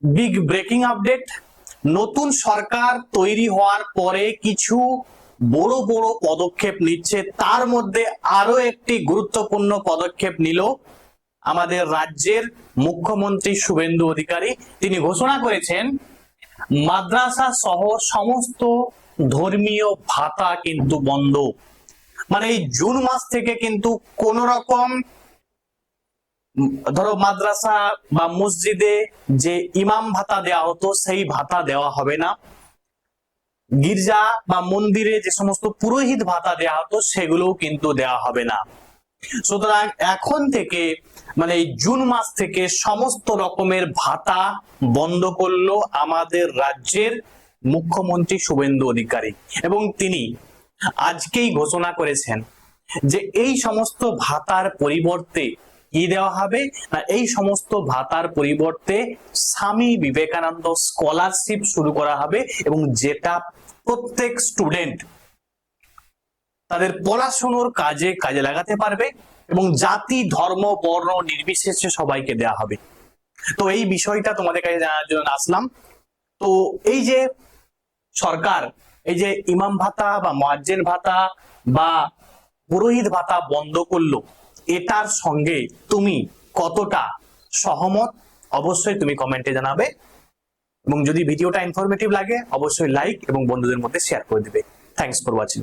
Big breaking update, নতুন সরকার তৈরি হওয়ার পরে কিছু বড় বড় পদক্ষেপ নিচ্ছে। তার মধ্যে আরো একটি গুরুত্বপূর্ণ পদক্ষেপ নিল আমাদের রাজ্যের মুখ্যমন্ত্রী শুভেন্দু অধিকারী। তিনি ঘোষণা করেছেন মাদ্রাসা সহ সমস্ত ধর্মীয় ভাতা কিন্তু বন্ধ। মানে এই জুন মাস থেকে কিন্তু কোন রকম ধরো মাদ্রাসা বা মসজিদে যে ইমাম ভাতা দেওয়া হতো সেই ভাতা দেওয়া হবে না। গির্জা বা মন্দিরে যে সমস্ত পুরোহিত ভাতা দেওয়া হতো সেগুলোও কিন্তু দেওয়া হবে না। সুতরাং এখন থেকে মানে এই জুন মাস থেকে সমস্ত রকমের ভাতা বন্ধ করলো আমাদের রাজ্যের মুখ্যমন্ত্রী শুভেন্দু অধিকারী, এবং তিনি আজকেই ঘোষণা করেছেন যে এই সমস্ত ভাতার পরিবর্তে কি দেওয়া হবে না, এই সমস্ত ভাতার পরিবর্তে স্বামী বিবেকানন্দ স্কলারশিপ শুরু করা হবে, এবং যেটা প্রত্যেক স্টুডেন্ট তাদের পড়াশোনার কাজে কাজে লাগাতে পারবে, এবং জাতি ধর্ম বর্ণ নির্বিশেষে সবাইকে দেওয়া হবে। তো এই বিষয়টা তোমাদের কাছে জানার জন্য আসলাম। তো এই যে সরকার এই যে ইমাম ভাতা বা মুয়াজ্জিন ভাতা বা পুরোহিত ভাতা বন্ধ করলো, এটার সঙ্গে তুমি কতটা সহমত অবশ্যই তুমি কমেন্টে জানাবে, এবং যদি ভিডিওটা ইনফরমেটিভ লাগে অবশ্যই লাইক এবং বন্ধুদের মধ্যে শেয়ার করে দিবে। Thanks for watching.